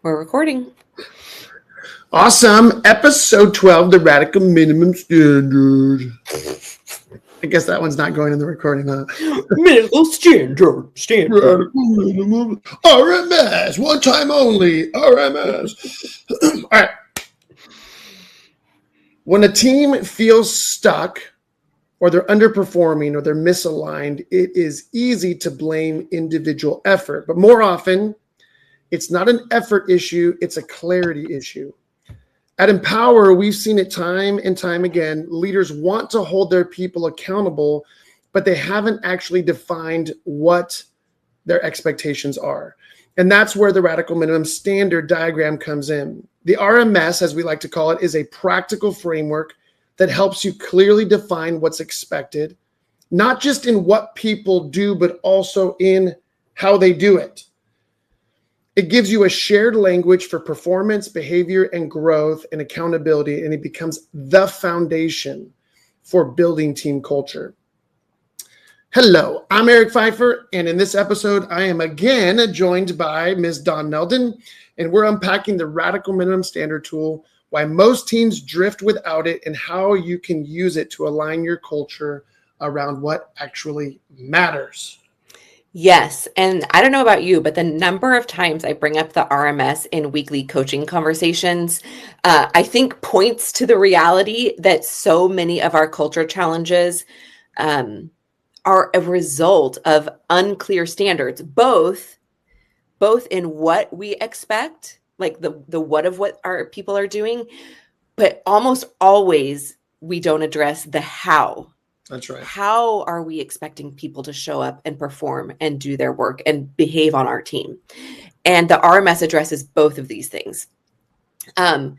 We're recording. Awesome. Episode 12, the radical minimum standard. I guess that one's not going in the recording, huh? Minimum standard. Radical minimum. RMS. One time only. RMS. All right. When a team feels stuck or they're underperforming or they're misaligned, it is easy to blame individual effort. But more often, it's not an effort issue, it's a clarity issue. At Empower, we've seen it time and time again. Leaders want to hold their people accountable, but they haven't actually defined what their expectations are. And that's where the radical minimum standard diagram comes in. The RMS, as we like to call it, is a practical framework that helps you clearly define what's expected, not just in what people do, but also in how they do it. It gives you a shared language for performance, behavior, and growth and accountability, and it becomes the foundation for building team culture. Hello, I'm Eric Pfeiffer, and in this episode, I am again joined by Ms. Dawn Neldon, and we're unpacking the radical minimum standard tool, why most teams drift without it, and how you can use it to align your culture around what actually matters. Yes. And I don't know about you, but the number of times I bring up the RMS in weekly coaching conversations, I think points to the reality that so many of our culture challenges are a result of unclear standards, both in what we expect, like the what of what our people are doing, but almost always we don't address the how. That's right. How are we expecting people to show up and perform and do their work and behave on our team? And the RMS addresses both of these things. I'm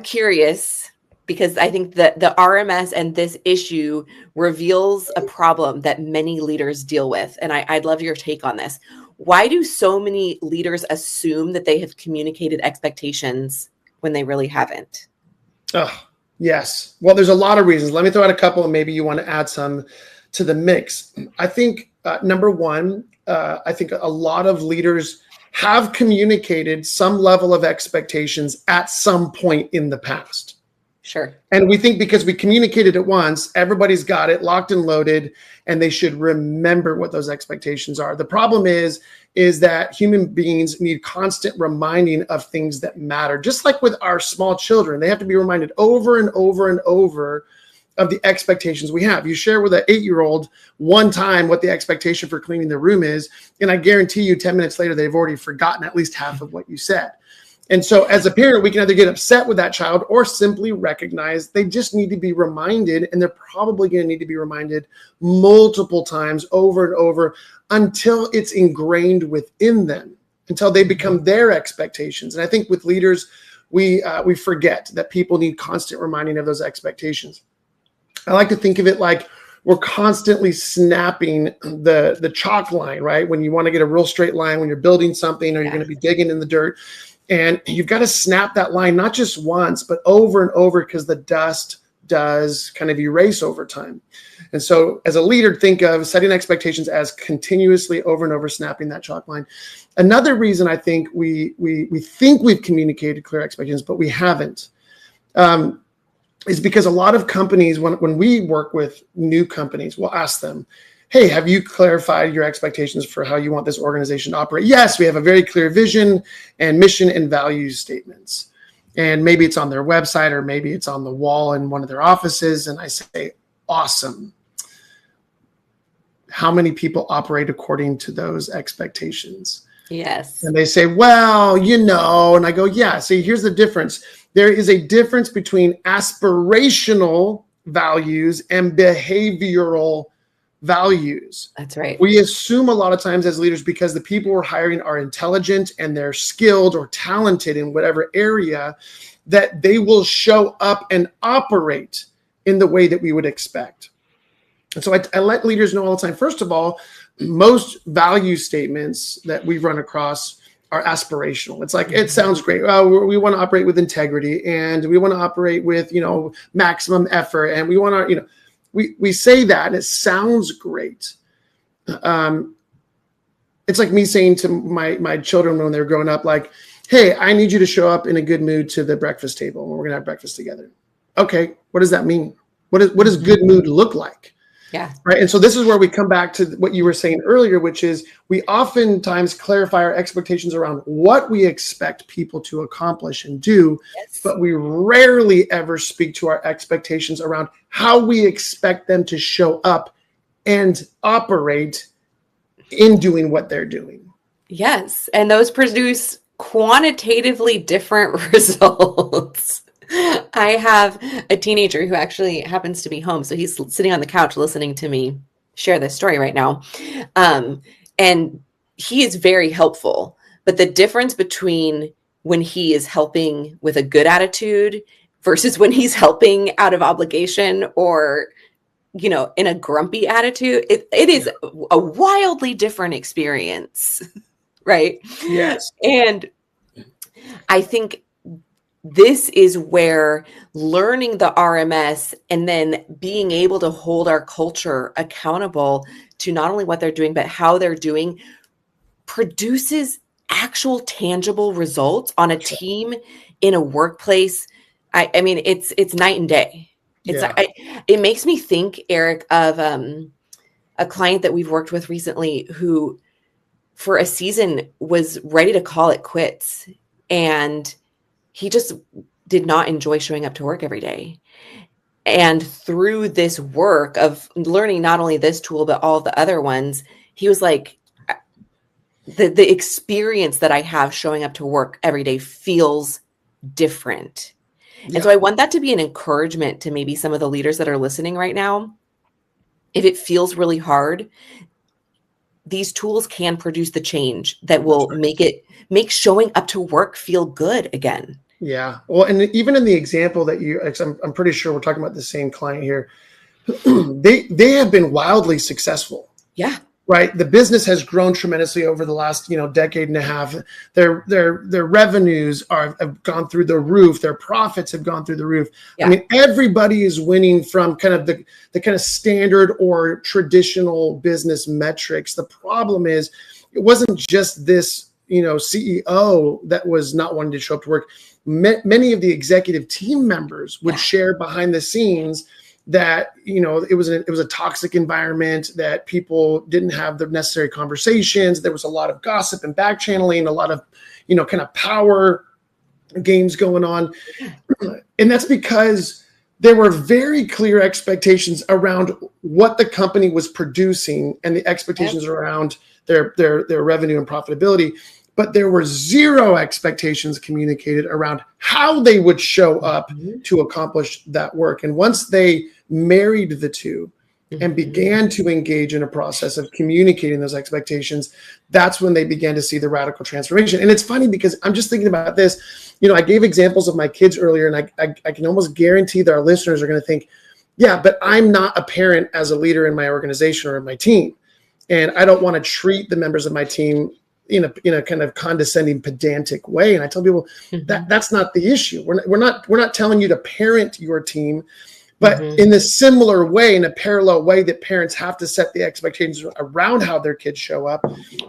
curious because I think that the RMS and this issue reveals a problem that many leaders deal with. And I'd love your take on this. Why do so many leaders assume that they have communicated expectations when they really haven't? Oh. Yes. Well, there's a lot of reasons. Let me throw out a couple and maybe you want to add some to the mix. I think number one, I think a lot of leaders have communicated some level of expectations at some point in the past. Sure. And we think because we communicated it once, everybody's got it locked and loaded, and they should remember what those expectations are. The problem is that human beings need constant reminding of things that matter. Just like with our small children, they have to be reminded over and over and over of the expectations we have. You share with an 8-year-old one time what the expectation for cleaning the room is, and I guarantee you 10 minutes later, they've already forgotten at least half of what you said. And so as a parent, we can either get upset with that child or simply recognize they just need to be reminded, and they're probably going to need to be reminded multiple times over and over until it's ingrained within them, until they become their expectations. And I think with leaders, we forget that people need constant reminding of those expectations. I like to think of it like we're constantly snapping the chalk line, right? When you want to get a real straight line, when you're building something or you're going to be digging in the dirt. And you've got to snap that line, not just once, but over and over, because the dust does kind of erase over time. And so as a leader, think of setting expectations as continuously over and over snapping that chalk line. Another reason I think we think we've communicated clear expectations, but we haven't, is because a lot of companies, when we work with new companies, we'll ask them, hey, have you clarified your expectations for how you want this organization to operate? Yes, we have a very clear vision and mission and values statements. And maybe it's on their website or maybe it's on the wall in one of their offices. And I say, awesome. How many people operate according to those expectations? Yes. And they say, well, and I go, yeah, see, here's the difference. There is a difference between aspirational values and behavioral values. That's right. We assume a lot of times as leaders, because the people we're hiring are intelligent and they're skilled or talented in whatever area, that they will show up and operate in the way that we would expect. And so I let leaders know all the time. First of all, most value statements that we've run across are aspirational. It's like, it sounds great. We want to operate with integrity, and we want to operate with, maximum effort, and we want to, we say that and it sounds great. It's like me saying to my children when they're growing up, like, hey, I need you to show up in a good mood to the breakfast table, and we're going to have breakfast together. Okay, what does that mean? What does good mood look like? Yeah. Right. And so this is where we come back to what you were saying earlier, which is we oftentimes clarify our expectations around what we expect people to accomplish and do, Yes. but we rarely ever speak to our expectations around how we expect them to show up and operate in doing what they're doing. Yes. And those produce quantitatively different results. I have a teenager who actually happens to be home. So he's sitting on the couch listening to me share this story right now. And he is very helpful. But the difference between when he is helping with a good attitude versus when he's helping out of obligation or, in a grumpy attitude, it is a wildly different experience. Right? Yes. And I think this is where learning the RMS and then being able to hold our culture accountable to not only what they're doing, but how they're doing produces actual tangible results on a team, in a workplace. I mean, it's night and day. It makes me think, Eric, of a client that we've worked with recently who for a season was ready to call it quits. And he just did not enjoy showing up to work every day. And through this work of learning not only this tool, but all the other ones, he was like, the experience that I have showing up to work every day feels different. Yeah. And so I want that to be an encouragement to maybe some of the leaders that are listening right now. If it feels really hard, these tools can produce the change that will make showing up to work feel good again. Yeah. Well, and even in the example that I'm pretty sure we're talking about the same client here. they have been wildly successful. Yeah. Right. The business has grown tremendously over the last, decade and a half. Their revenues have gone through the roof. Their profits have gone through the roof. Yeah. I mean, everybody is winning from kind of the kind of standard or traditional business metrics. The problem is it wasn't just this, CEO that was not wanting to show up to work. Many of the executive team members would share behind the scenes that, it was a toxic environment, that people didn't have the necessary conversations. There was a lot of gossip and back channeling, a lot of, kind of power games going on. And that's because there were very clear expectations around what the company was producing and the expectations around their revenue and profitability. But there were zero expectations communicated around how they would show up to accomplish that work. And once they married the two and began to engage in a process of communicating those expectations, that's when they began to see the radical transformation. And it's funny because I'm just thinking about this. I gave examples of my kids earlier, and I can almost guarantee that our listeners are going to think, yeah, but I'm not a parent as a leader in my organization or in my team. And I don't want to treat the members of my team in a kind of condescending, pedantic way. And I tell people that's not the issue. We're not telling you to parent your team, but in a similar way, in a parallel way that parents have to set the expectations around how their kids show up,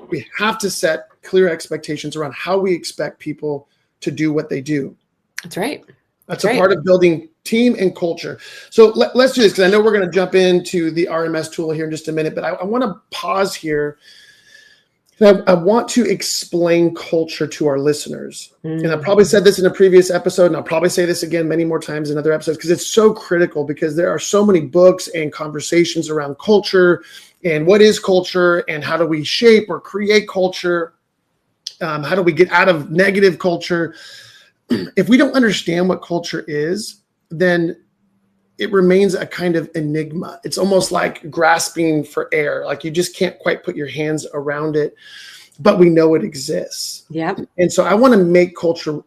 we have to set clear expectations around how we expect people to do what they do. That's right. That's a part of building team and culture. So let's do this, because I know we're going to jump into the RMS tool here in just a minute, but I want to pause here. I want to explain culture to our listeners. And I probably said this in a previous episode, and I'll probably say this again many more times in other episodes, because it's so critical, because there are so many books and conversations around culture and what is culture and how do we shape or create culture? How do we get out of negative culture? If we don't understand what culture is, then it remains a kind of enigma. It's almost like grasping for air. Like you just can't quite put your hands around it, but we know it exists. Yeah. And so I want to make culture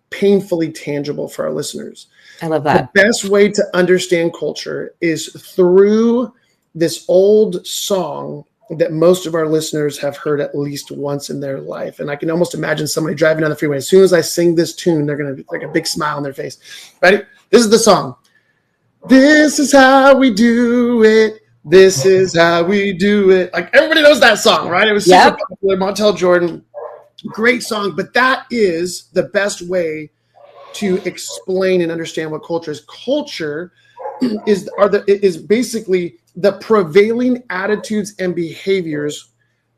painfully tangible for our listeners. I love that. The best way to understand culture is through this old song that most of our listeners have heard at least once in their life. And I can almost imagine somebody driving down the freeway. As soon as I sing this tune, they're going to like a big smile on their face. Ready? This is the song. This is how we do it. This is how we do it. Like everybody knows that song, right? It was super popular. Montel Jordan. Great song, but that is the best way to explain and understand what culture is. Culture is basically the prevailing attitudes and behaviors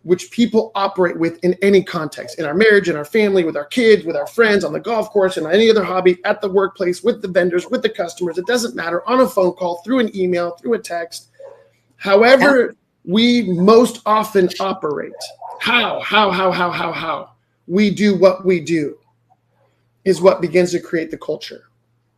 which people operate with in any context, in our marriage, in our family, with our kids, with our friends, on the golf course, and any other hobby, at the workplace, with the vendors, with the customers. It doesn't matter, on a phone call, through an email, through a text. However, we most often operate, how we do what we do is what begins to create the culture,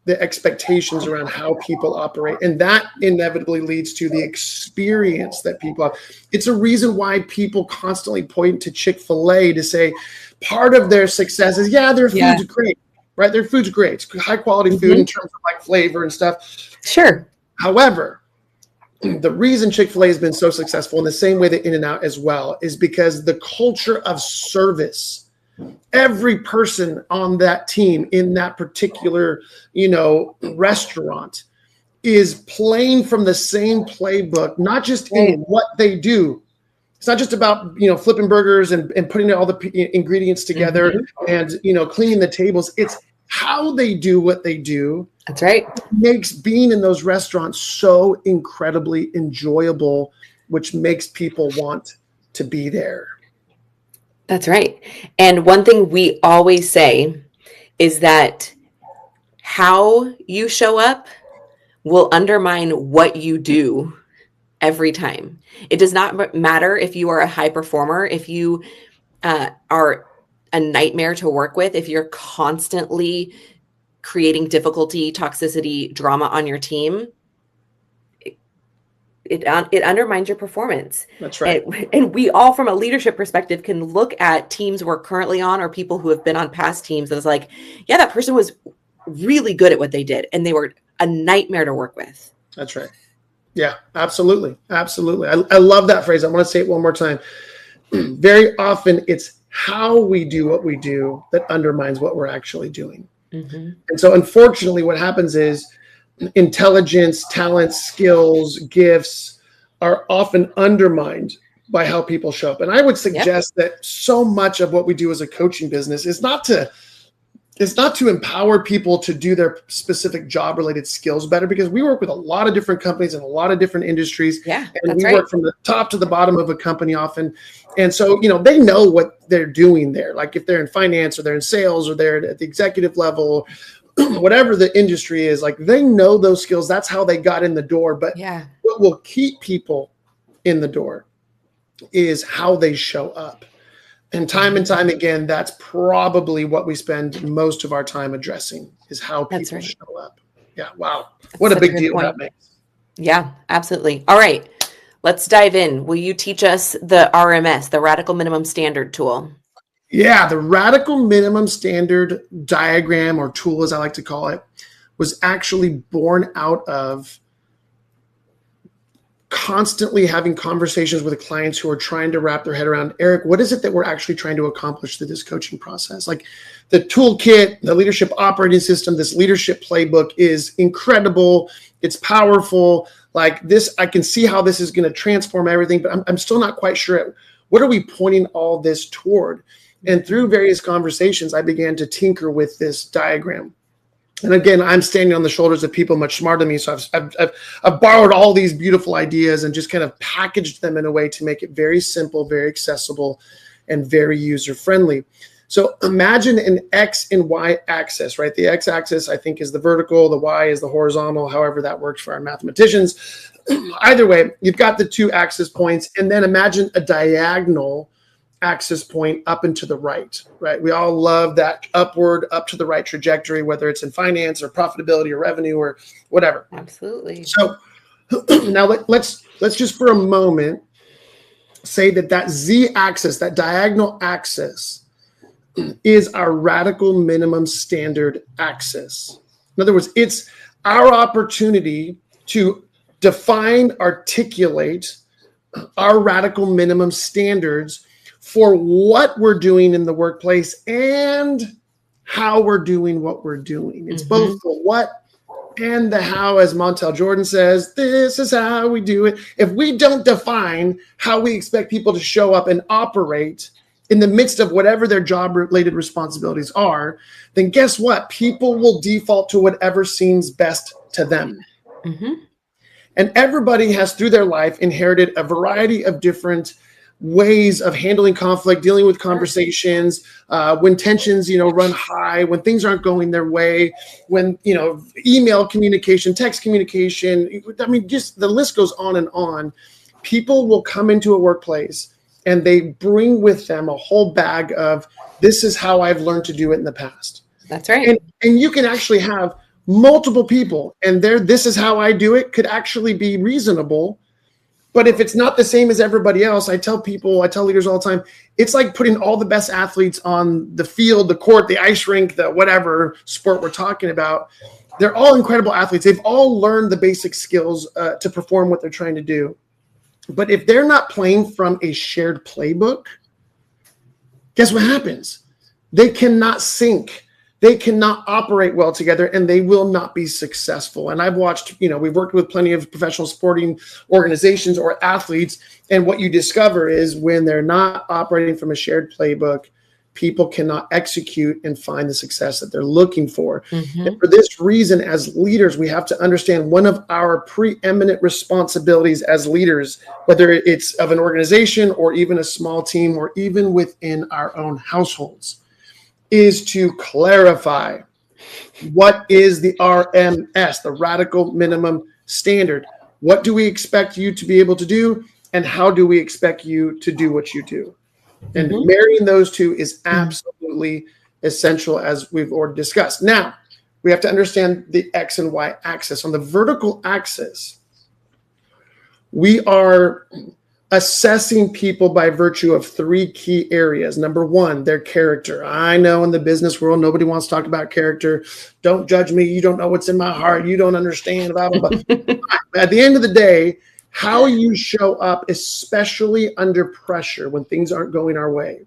the expectations around how people operate. And that inevitably leads to the experience that people have. It's a reason why people constantly point to Chick-fil-A to say part of their success is, their food's great, right? Their food's great. It's high quality food in terms of like flavor and stuff. Sure. However, the reason Chick-fil-A has been so successful in the same way that In-N-Out as well is because the culture of service, every person on that team in that particular, restaurant is playing from the same playbook, not just in what they do. It's not just about, flipping burgers and putting all the ingredients together and, cleaning the tables. It's how they do what they do. That's right. Makes being in those restaurants so incredibly enjoyable, which makes people want to be there. That's right. And one thing we always say is that how you show up will undermine what you do every time. It does not matter if you are a high performer, if you are a nightmare to work with, if you're constantly creating difficulty, toxicity, drama on your team. It undermines your performance. That's right. And we all, from a leadership perspective, can look at teams we're currently on or people who have been on past teams and it's like, that person was really good at what they did and they were a nightmare to work with. That's right. Yeah, absolutely. Absolutely. I love that phrase. I want to say it one more time. Very often it's how we do what we do that undermines what we're actually doing. Mm-hmm. And so unfortunately what happens is intelligence, talent, skills, gifts are often undermined by how people show up. And I would suggest that so much of what we do as a coaching business is not to empower people to do their specific job related skills better, because we work with a lot of different companies in a lot of different industries. Yeah, and we work from the top to the bottom of a company often. And so, they know what they're doing there. Like if they're in finance or they're in sales or they're at the executive level, whatever the industry is, like they know those skills. That's how they got in the door. But what will keep people in the door is how they show up. And time again, that's probably what we spend most of our time addressing is how people show up. Yeah. Wow. What a big deal that makes. Yeah, absolutely. All right. Let's dive in. Will you teach us the RMS, the Radical Minimum Standard tool? Yeah, the Radical Minimum Standard diagram, or tool as I like to call it, was actually born out of constantly having conversations with clients who are trying to wrap their head around, Eric, what is it that we're actually trying to accomplish through this coaching process? Like the toolkit, the leadership operating system, this leadership playbook is incredible. It's powerful. Like this, I can see how this is going to transform everything, but I'm still not quite sure. What are we pointing all this toward? And through various conversations, I began to tinker with this diagram. And again, I'm standing on the shoulders of people much smarter than me. So I've borrowed all these beautiful ideas and just kind of packaged them in a way to make it very simple, very accessible, and very user-friendly. So imagine an X and Y axis, right? The X axis, I think, is the vertical. The Y is the horizontal, however that works for our mathematicians. Either way, you've got the two axis points. And then imagine a diagonal axis point up and to the right, right? We all love that upward, up to the right trajectory, whether it's in finance or profitability or revenue or whatever. Absolutely. So now let's just for a moment say that Z axis, that diagonal axis, is our radical minimum standard axis. In other words, it's our opportunity to define, articulate our radical minimum standards for what we're doing in the workplace and how we're doing what we're doing. It's both the what and the how, as Montel Jordan says, this is how we do it. If we don't define how we expect people to show up and operate in the midst of whatever their job related responsibilities are, then guess what? People will default to whatever seems best to them. Mm-hmm. And everybody has through their life inherited a variety of different ways of handling conflict, dealing with conversations, when tensions, run high, when things aren't going their way, when, email communication, text communication, I mean, just the list goes on and on. People will come into a workplace and they bring with them a whole bag of, this is how I've learned to do it in the past. That's right. And you can actually have multiple people and this is how I do it could actually be reasonable. But if it's not the same as everybody else, I tell leaders all the time, it's like putting all the best athletes on the field, the court, the ice rink, the whatever sport we're talking about. They're all incredible athletes. They've all learned the basic skills to perform what they're trying to do. But if they're not playing from a shared playbook, guess what happens? They cannot sync. They cannot operate well together, and they will not be successful. And I've watched, we've worked with plenty of professional sporting organizations or athletes, and what you discover is when they're not operating from a shared playbook, people cannot execute and find the success that they're looking for. Mm-hmm. And for this reason, as leaders, we have to understand one of our preeminent responsibilities as leaders, whether it's of an organization or even a small team or even within our own households, is to clarify what is the RMS, the radical minimum standard. What do we expect you to be able to do, and how do we expect you to do what you do? And marrying those two is absolutely essential, as we've already discussed. Now, we have to understand the X and Y axis. On the vertical axis, we are assessing people by virtue of three key areas. Number one, their character. I know in the business world, nobody wants to talk about character. Don't judge me. You don't know what's in my heart. You don't understand. Blah, blah, blah. At the end of the day, how you show up, especially under pressure when things aren't going our way,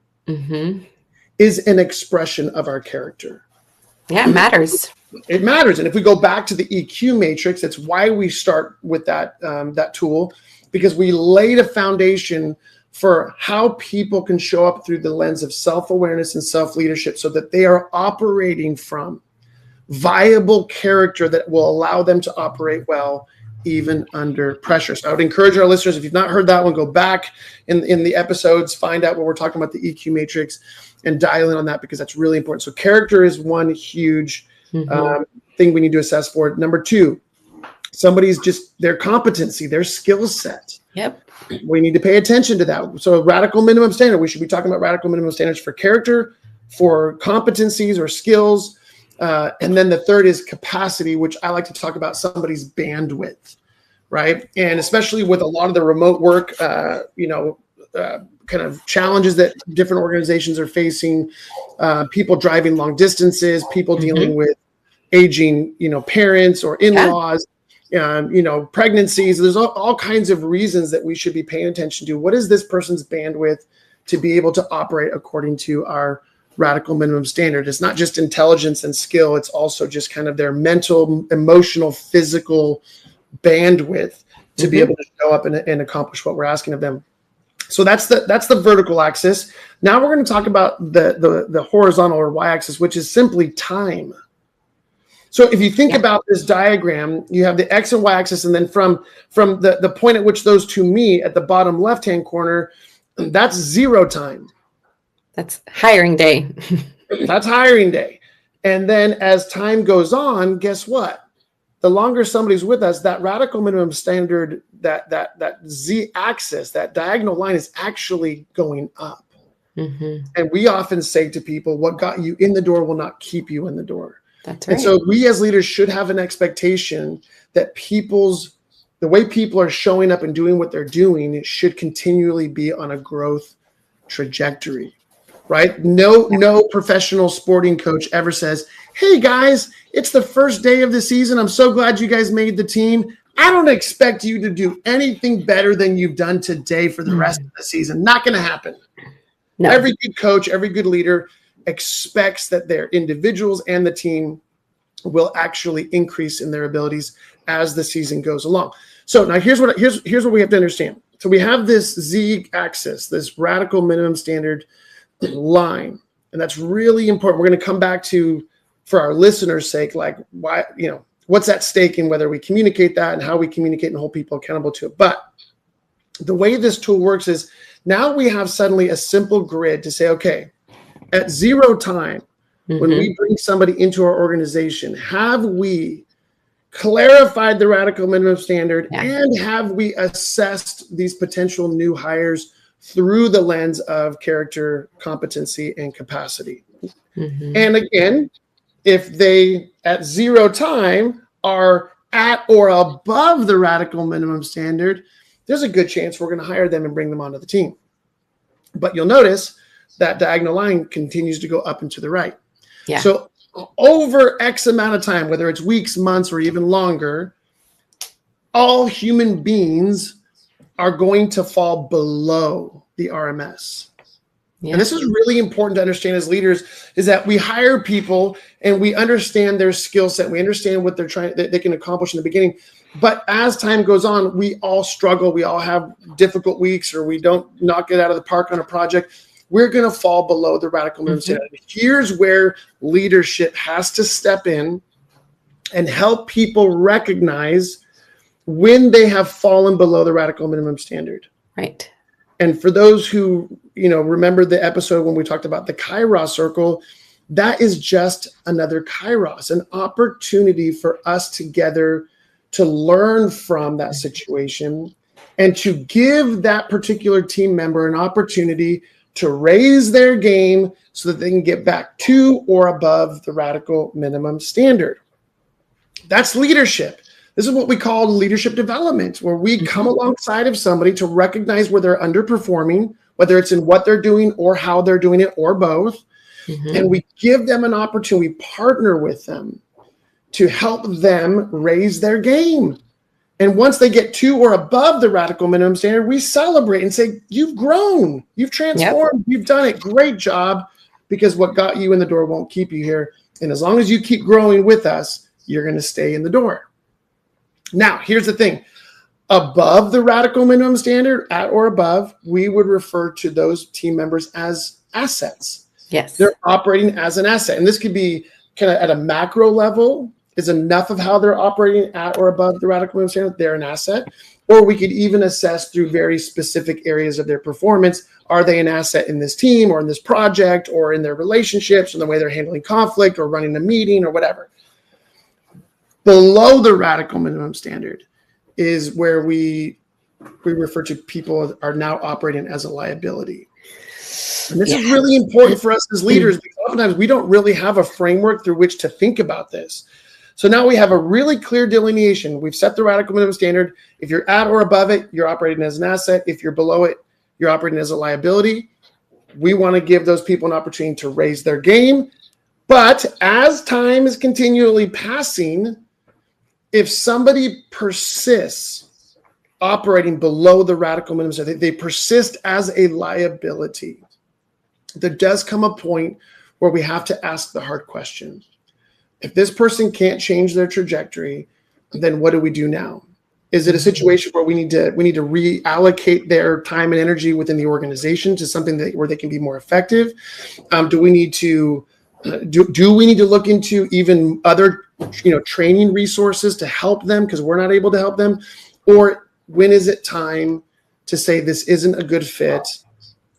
is an expression of our character. Yeah, it matters. It matters. And if we go back to the EQ matrix, that's why we start with that tool, because we laid a foundation for how people can show up through the lens of self-awareness and self-leadership so that they are operating from viable character that will allow them to operate well even under pressure. So I would encourage our listeners, if you've not heard that one, go back in the episodes, find out where we're talking about the EQ matrix and dial in on that, because that's really important. So character is one huge thing we need to assess for. Number two, somebody's just their competency, their skill set. Yep. We need to pay attention to that. So radical minimum standard, we should be talking about radical minimum standards for character, for competencies or skills. And then the third is capacity, which I like to talk about somebody's bandwidth, right? And especially with a lot of the remote work, kind of challenges that different organizations are facing, people driving long distances, people dealing with aging, parents or in-laws, pregnancies. There's all kinds of reasons that we should be paying attention to. What is this person's bandwidth to be able to operate according to our radical minimum standard? It's not just intelligence and skill. It's also just kind of their mental, emotional, physical bandwidth to be able to show up and accomplish what we're asking of them. So that's the vertical axis. Now we're going to talk about the horizontal or y-axis, which is simply time. So if you think about this diagram, you have the X and Y axis, and then from the point at which those two meet at the bottom left-hand corner, that's zero time. That's hiring day. That's hiring day. And then as time goes on, guess what? The longer somebody's with us, that radical minimum standard, that Z axis, that diagonal line is actually going up. And we often say to people, what got you in the door will not keep you in the door. That's right. And so we as leaders should have an expectation that the way people are showing up and doing what they're doing, it should continually be on a growth trajectory. Right? No professional sporting coach ever says, hey guys, it's the first day of the season. I'm so glad you guys made the team. I don't expect you to do anything better than you've done today for the rest of the season. Not going to happen. No. Every good coach, every good leader expects that their individuals and the team will actually increase in their abilities as the season goes along. So now here's what we have to understand. So we have this Z axis, this radical minimum standard line. And that's really important. We're going to come back to, for our listeners' sake, like why, what's at stake in whether we communicate that and how we communicate and hold people accountable to it. But the way this tool works is now we have suddenly a simple grid to say, okay, at 0 time, when we bring somebody into our organization, have we clarified the radical minimum standard and have we assessed these potential new hires through the lens of character, competency, and capacity? And again, if they at 0 time are at or above the radical minimum standard, there's a good chance we're going to hire them and bring them onto the team. But you'll notice that diagonal line continues to go up and to the right. Yeah. So over X amount of time, whether it's weeks, months, or even longer, all human beings are going to fall below the RMS. Yeah. And this is really important to understand as leaders, is that we hire people and we understand their skill set. We understand what they're trying, they can accomplish in the beginning. But as time goes on, we all struggle. We all have difficult weeks, or we don't knock it out of the park on a project. We're going to fall below the radical minimum standard. Here's where leadership has to step in and help people recognize when they have fallen below the radical minimum standard. Right. And for those who, remember the episode when we talked about the Kairos circle, that is just another Kairos, an opportunity for us together to learn from that situation and to give that particular team member an opportunity to raise their game so that they can get back to or above the radical minimum standard. That's leadership. This is what we call leadership development, where we come alongside of somebody to recognize where they're underperforming, whether it's in what they're doing or how they're doing it or both. And we give them an opportunity, we partner with them to help them raise their game. And once they get to or above the radical minimum standard, we celebrate and say, you've grown, you've transformed, you've done it, great job, because what got you in the door won't keep you here. And as long as you keep growing with us, you're going to stay in the door. Now, here's the thing. Above the radical minimum standard, at or above, we would refer to those team members as assets. Yes. They're operating as an asset. And this could be kind of at a macro level. Is enough of how they're operating at or above the radical minimum standard, they're an asset. Or we could even assess through very specific areas of their performance. Are they an asset in this team or in this project or in their relationships or the way they're handling conflict or running a meeting or whatever? Below the radical minimum standard is where we refer to people that are now operating as a liability. And this is really important for us as leaders, because oftentimes we don't really have a framework through which to think about this. So now we have a really clear delineation. We've set the radical minimum standard. If you're at or above it, you're operating as an asset. If you're below it, you're operating as a liability. We want to give those people an opportunity to raise their game. But as time is continually passing, if somebody persists operating below the radical minimum standard, they persist as a liability, there does come a point where we have to ask the hard question. If this person can't change their trajectory, then what do we do now? Is it a situation where we need to reallocate their time and energy within the organization to something where they can be more effective? Do we need to look into even other training resources to help them because we're not able to help them? Or when is it time to say this isn't a good fit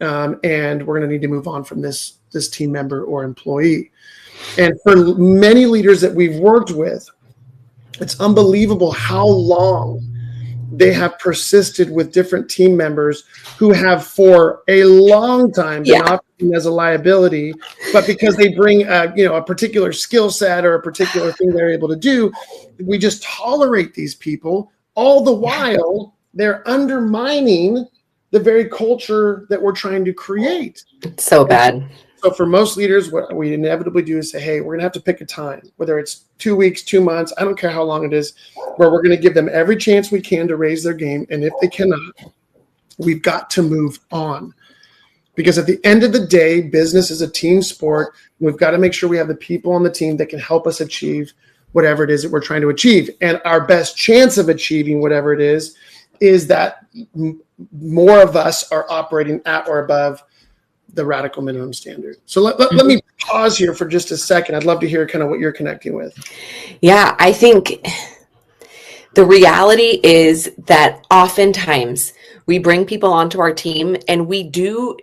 and we're going to need to move on from this team member or employee? And for many leaders that we've worked with, it's unbelievable how long they have persisted with different team members who have for a long time been operating as a liability, but because they bring a particular skill set or a particular thing they're able to do, we just tolerate these people. All the while, they're undermining the very culture that we're trying to create. It's so bad. So for most leaders, what we inevitably do is say, hey, we're going to have to pick a time, whether it's 2 weeks, 2 months, I don't care how long it is, where we're going to give them every chance we can to raise their game. And if they cannot, we've got to move on. Because at the end of the day, business is a team sport. We've got to make sure we have the people on the team that can help us achieve whatever it is that we're trying to achieve. And our best chance of achieving whatever it is that more of us are operating at or above the radical minimum standard. So let me pause here for just a second. I'd love to hear kind of what you're connecting with. Yeah, I think the reality is that oftentimes we bring people onto our team and we do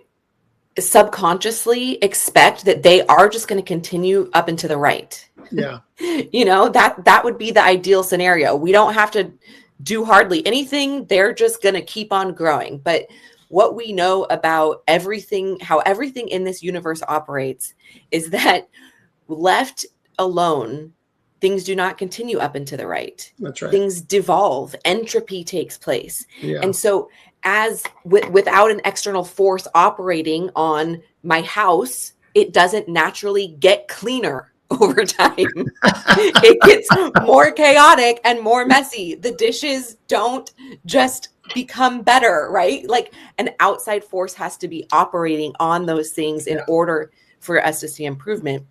subconsciously expect that they are just going to continue up and to the right. Yeah. That would be the ideal scenario. We don't have to do hardly anything. They're just going to keep on growing. But what we know about everything, how everything in this universe operates, is that left alone, things do not continue up and to the right. That's right. Things devolve. Entropy takes place. Yeah. And so without an external force operating on my house, it doesn't naturally get cleaner over time. It gets more chaotic and more messy. The dishes don't just become better, right? Like an outside force has to be operating on those things in order for us to see improvement.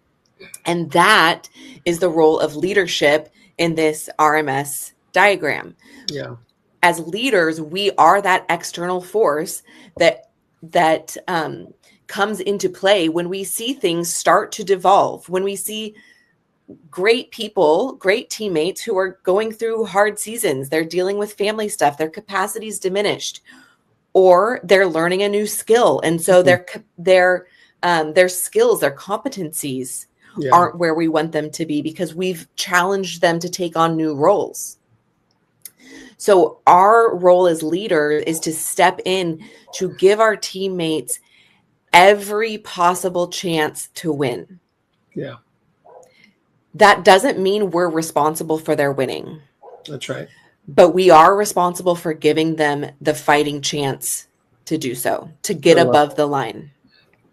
And that is the role of leadership in this RMS diagram. Yeah. As leaders, we are that external force that comes into play when we see things start to devolve, when we see great people, great teammates who are going through hard seasons, they're dealing with family stuff, their capacity's diminished, or they're learning a new skill. And so their skills, their competencies aren't where we want them to be because we've challenged them to take on new roles. So our role as leaders is to step in to give our teammates every possible chance to win. Yeah. That doesn't mean we're responsible for their winning. That's right. But we are responsible for giving them the fighting chance to do so, to get above the line.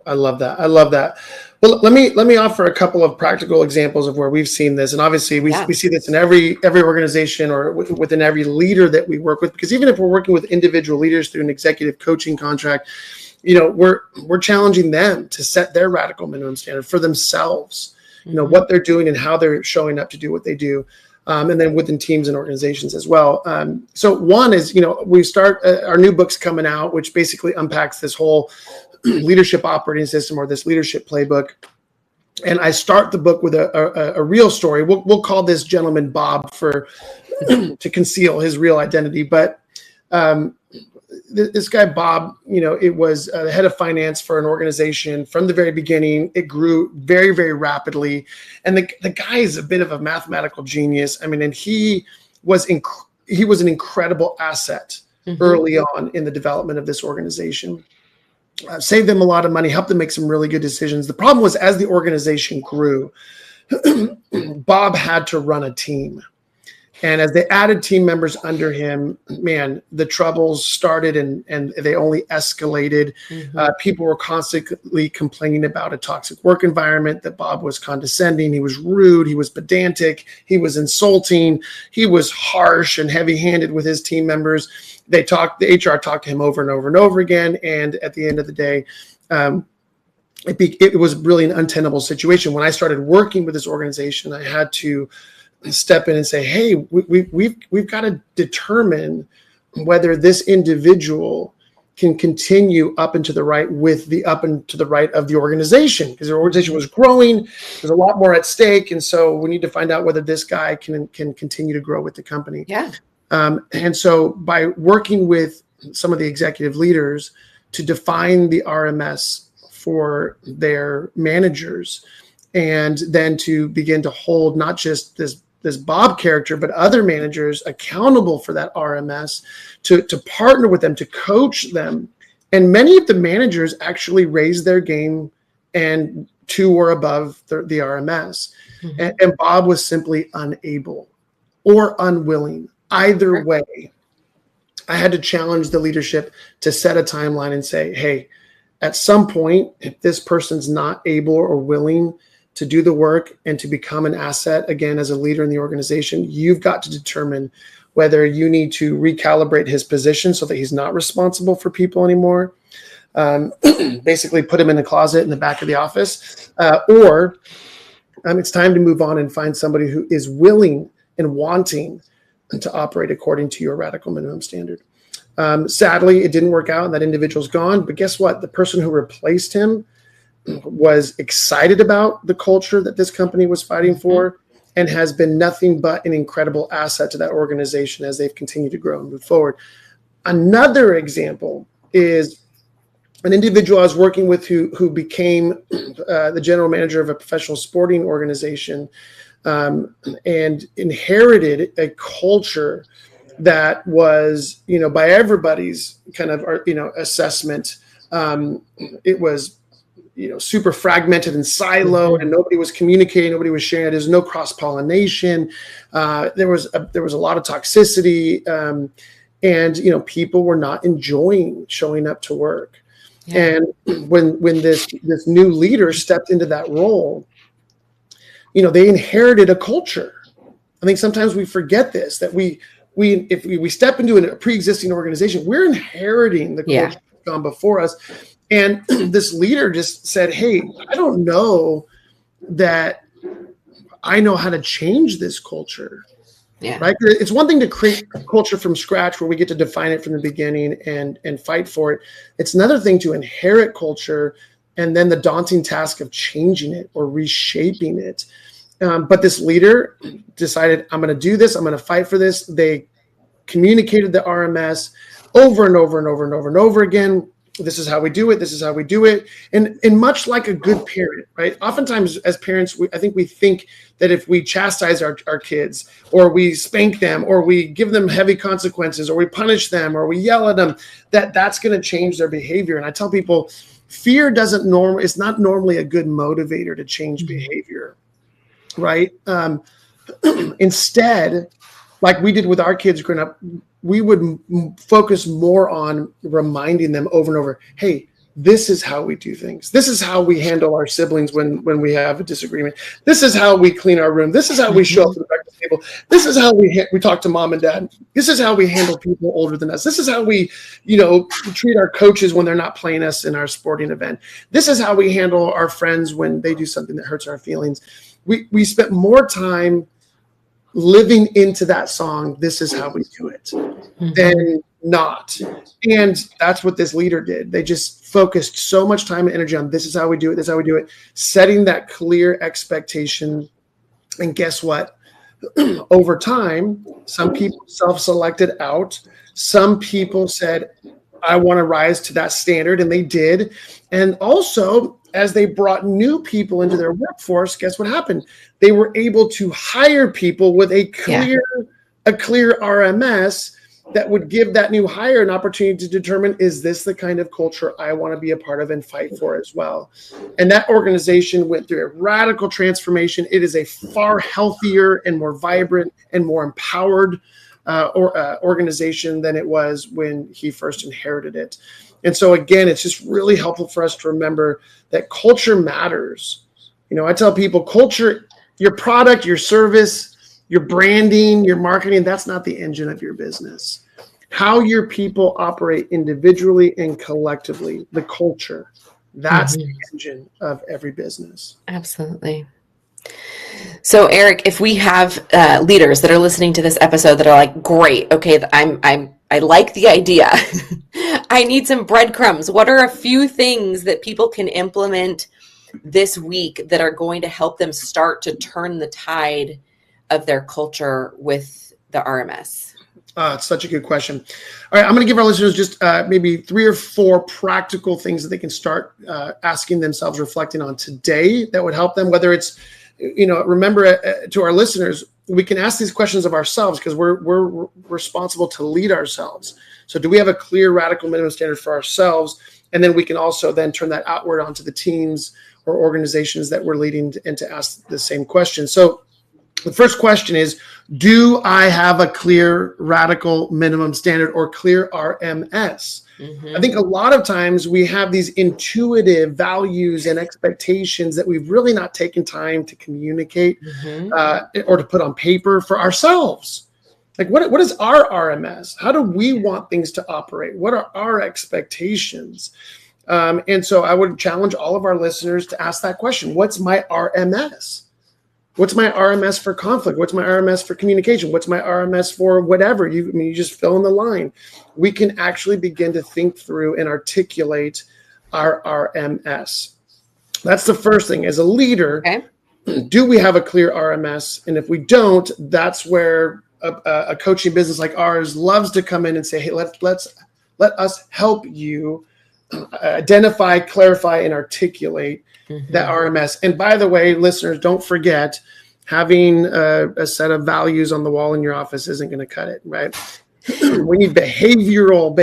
I love that. I love that. Well, let me offer a couple of practical examples of where we've seen this. And obviously we see this in every organization or within every leader that we work with, because even if we're working with individual leaders through an executive coaching contract, we're challenging them to set their radical minimum standard for themselves, what they're doing and how they're showing up to do what they do. And then within teams and organizations as well. So one is, we start our new book's coming out, which basically unpacks this whole leadership operating system or this leadership playbook. And I start the book with a real story. We'll call this gentleman Bob to conceal his real identity. But this guy, Bob, it was the head of finance for an organization from the very beginning. It grew very, very rapidly. And the guy is a bit of a mathematical genius. I mean, and he was an incredible asset early on in the development of this organization. Saved them a lot of money, helped them make some really good decisions. The problem was, as the organization grew, Bob had to run a team. And as they added team members under him, man, the troubles started and they only escalated. People were constantly complaining about a toxic work environment, that Bob was condescending, he was rude, he was pedantic, he was insulting, he was harsh and heavy-handed with his team members. The HR talked to him over and over and over again. And at the end of the day, it was really an untenable situation. When I started working with this organization, I had to step in and say, hey, we've got to determine whether this individual can continue up and to the right with the up and to the right of the organization, because the organization was growing. There's a lot more at stake. And so we need to find out whether this guy can continue to grow with the company. Yeah. And so by working with some of the executive leaders to define the RMS for their managers, and then to begin to hold not just this Bob character, but other managers accountable for that RMS, to partner with them, to coach them. And many of the managers actually raised their game and to or above the RMS. And Bob was simply unable or unwilling. Either way, I had to challenge the leadership to set a timeline and say, hey, at some point, if this person's not able or willing to do the work and to become an asset again as a leader in the organization, you've got to determine whether you need to recalibrate his position so that he's not responsible for people anymore. Basically put him in the closet in the back of the office, or it's time to move on and find somebody who is willing and wanting to operate according to your radical minimum standard. Sadly, it didn't work out and that individual's gone. But guess what? The person who replaced him was excited about the culture that this company was fighting for and has been nothing but an incredible asset to that organization as they've continued to grow and move forward. Another example is an individual I was working with who became the general manager of a professional sporting organization and inherited a culture that was, by everybody's kind of, assessment. It was, super fragmented and siloed, and nobody was communicating, nobody was sharing. There's no cross-pollination. There was a lot of toxicity, and people were not enjoying showing up to work. Yeah. And when this new leader stepped into that role, they inherited a culture. I think sometimes we forget this, that if we step into a pre-existing organization, we're inheriting the culture that's gone before us. And this leader just said, hey, I don't know that I know how to change this culture. Yeah. Right. It's one thing to create a culture from scratch where we get to define it from the beginning and fight for it. It's another thing to inherit culture and then the daunting task of changing it or reshaping it. But this leader decided, I'm going to do this. I'm going to fight for this. They communicated the RMS over and over and over and over and over again. This is how we do it. This is how we do it. And much like a good parent, right? Oftentimes as parents, I think we think that if we chastise our kids or we spank them or we give them heavy consequences or we punish them or we yell at them, that's going to change their behavior. And I tell people, fear it's not normally a good motivator to change behavior, right? Instead, like we did with our kids growing up, we would focus more on reminding them over and over, hey, this is how we do things. This is how we handle our siblings when we have a disagreement. This is how we clean our room. This is how we show up to the breakfast table. This is how we talk to mom and dad. This is how we handle people older than us. This is how we, treat our coaches when they're not playing us in our sporting event. This is how we handle our friends when they do something that hurts our feelings. We spent more time living into that song, this is how we do it, than not. And that's what this leader did. They just focused so much time and energy on this is how we do it, this is how we do it, setting that clear expectation. And guess what? Over time, some people self-selected out. Some people said, I want to rise to that standard, and they did. And also, as they brought new people into their workforce, guess what happened? They were able to hire people with a clear RMS that would give that new hire an opportunity to determine, is this the kind of culture I want to be a part of and fight for as well? And that organization went through a radical transformation. It is a far healthier and more vibrant and more empowered organization than it was when he first inherited it. And so again, it's just really helpful for us to remember that culture matters. I tell people culture, your product, your service, your branding, your marketing, that's not the engine of your business. How your people operate individually and collectively, the culture, that's the engine of every business. Absolutely. So Eric, if we have leaders that are listening to this episode that are like, great, okay, I like the idea. I need some breadcrumbs. What are a few things that people can implement this week that are going to help them start to turn the tide of their culture with the RMS? It's such a good question. All right, I'm going to give our listeners just maybe 3 or 4 practical things that they can start asking themselves, reflecting on today that would help them, whether it's, remember to our listeners, we can ask these questions of ourselves because we're responsible to lead ourselves. So do we have a clear radical minimum standard for ourselves? And then we can also then turn that outward onto the teams or organizations that we're leading and to ask the same question. So the first question is, do I have a clear radical minimum standard or clear RMS? I think a lot of times we have these intuitive values and expectations that we've really not taken time to communicate or to put on paper for ourselves. Like what is our RMS? How do we want things to operate? What are our expectations? And so I would challenge all of our listeners to ask that question. What's my RMS? What's my RMS for conflict? What's my RMS for communication? What's my RMS for whatever? You just fill in the line. We can actually begin to think through and articulate our RMS. That's the first thing. As a leader, Okay. do we have a clear RMS? And if we don't, that's where a coaching business like ours loves to come in and say, hey, let us help you identify, clarify, and articulate that RMS. And by the way, listeners, don't forget, having a set of values on the wall in your office isn't going to cut it, right? We need behavioral.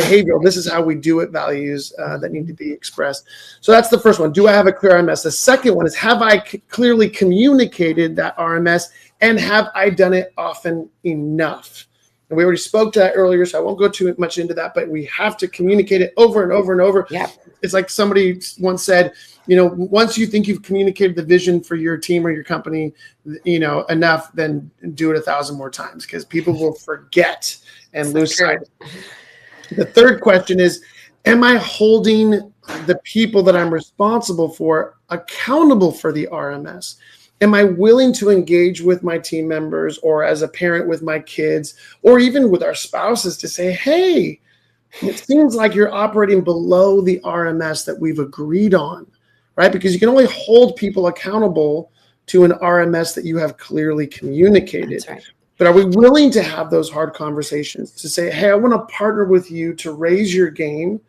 This is how we do it. Values that need to be expressed. So that's the first one. Do I have a clear RMS? The second one is, have I clearly communicated that RMS, and have I done it often enough? And we already spoke to that earlier, so I won't go too much into that, but we have to communicate it over and over and over. Yeah. It's like somebody once said, once you think you've communicated the vision for your team or your company, enough, then do it 1,000 more times, because people will forget and lose sight. The third question is, am I holding the people that I'm responsible for accountable for the RMS? Am I willing to engage with my team members, or as a parent with my kids, or even with our spouses, to say, hey, it seems like you're operating below the RMS that we've agreed on, right? Because you can only hold people accountable to an RMS that you have clearly communicated. That's right. But are we willing to have those hard conversations to say, hey, I want to partner with you to raise your game,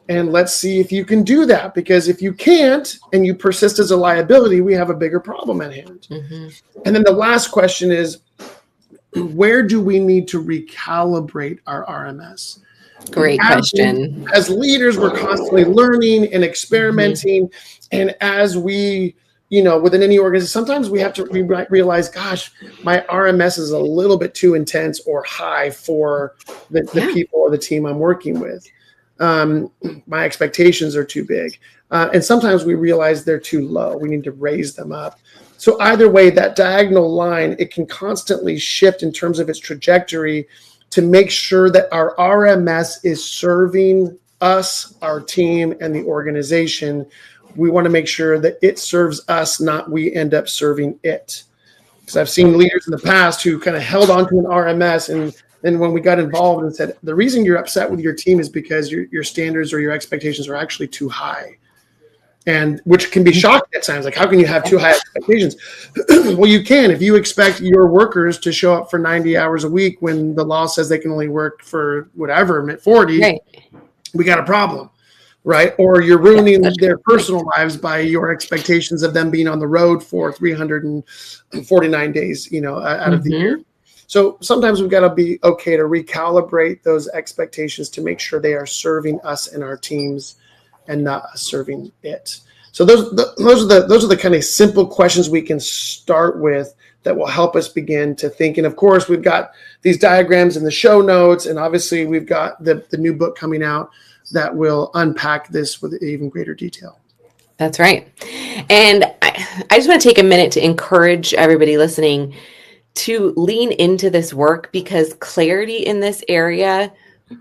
and let's see if you can do that? Because if you can't and you persist as a liability, we have a bigger problem at hand. And then the last question is, where do we need to recalibrate our RMS? Great question. As leaders, we're constantly learning and experimenting. And as we, within any organization, sometimes we have to realize, gosh, my RMS is a little bit too intense or high for the people or the team I'm working with. My expectations are too big. And sometimes we realize they're too low. We need to raise them up. So either way, that diagonal line, it can constantly shift in terms of its trajectory to make sure that our RMS is serving us, our team, and the organization. We want to make sure that it serves us, not we end up serving it. Because I've seen leaders in the past who kind of held on to an RMS, and then when we got involved and said, the reason you're upset with your team is because your standards or your expectations are actually too high. And which can be shocking at times. Like, how can you have too high expectations? Well, you can. If you expect your workers to show up for 90 hours a week when the law says they can only work for whatever, 40, right, we got a problem, right? Or you're ruining their personal lives by your expectations of them being on the road for 349 days, out of the year. So sometimes we've got to be okay to recalibrate those expectations to make sure they are serving us and our teams, and not us serving it. So those are the kind of simple questions we can start with that will help us begin to think. And of course, we've got these diagrams in the show notes, and obviously we've got the new book coming out that will unpack this with even greater detail. That's right. And I just want to take a minute to encourage everybody listening to lean into this work, because clarity in this area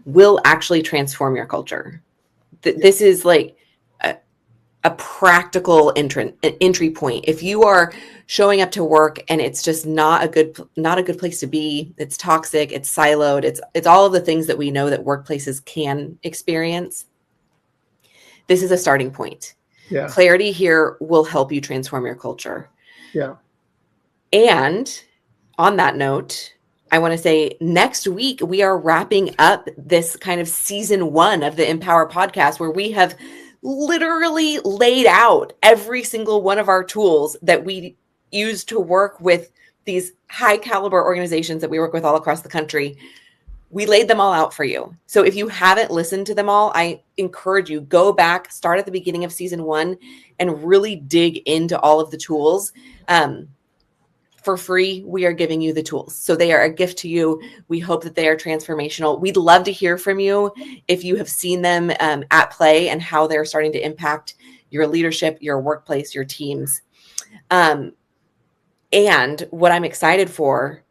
will actually transform your culture. This is like a practical entry point. If you are showing up to work and it's just not a good place to be, it's toxic, it's siloed, it's all of the things that we know that workplaces can experience. This is a starting point. Yeah. Clarity here will help you transform your culture. Yeah. And on that note, I want to say next week, we are wrapping up this kind of season 1 of the Empower podcast, where we have literally laid out every single one of our tools that we use to work with these high caliber organizations that we work with all across the country. We laid them all out for you. So if you haven't listened to them all, I encourage you, go back, start at the beginning of season 1 and really dig into all of the tools. For free, we are giving you the tools. So they are a gift to you. We hope that they are transformational. We'd love to hear from you if you have seen them at play and how they're starting to impact your leadership, your workplace, your teams. And what I'm excited for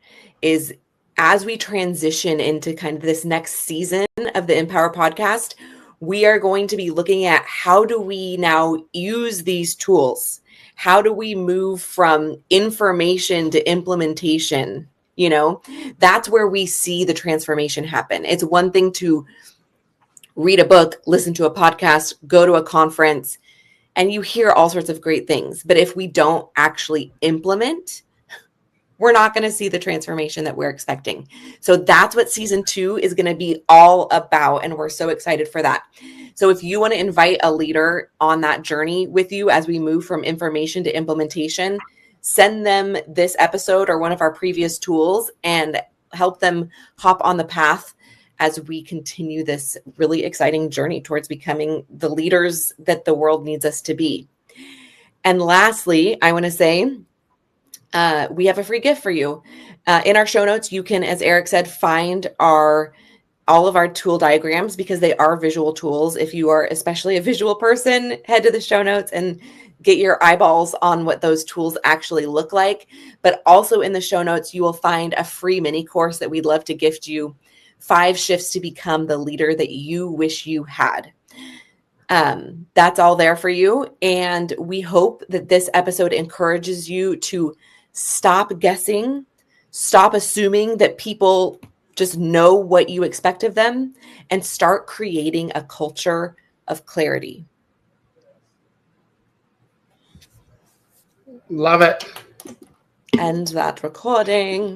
is, as we transition into kind of this next season of the Empower podcast, we are going to be looking at how do we now use these tools? How do we move from information to implementation? You know, that's where we see the transformation happen. It's one thing to read a book, listen to a podcast, go to a conference, and you hear all sorts of great things. But if we don't actually implement, we're not going to see the transformation that we're expecting. So that's what season 2 is going to be all about. And we're so excited for that. So if you want to invite a leader on that journey with you as we move from information to implementation, send them this episode or one of our previous tools and help them hop on the path as we continue this really exciting journey towards becoming the leaders that the world needs us to be. And lastly, I want to say, we have a free gift for you. In our show notes, you can, as Eric said, find all of our tool diagrams because they are visual tools. If you are especially a visual person, head to the show notes and get your eyeballs on what those tools actually look like. But also in the show notes, you will find a free mini course that we'd love to gift you, 5 shifts to become the leader that you wish you had. That's all there for you. And we hope that this episode encourages you to stop guessing, stop assuming that people just know what you expect of them, and start creating a culture of clarity. Love it. End that recording.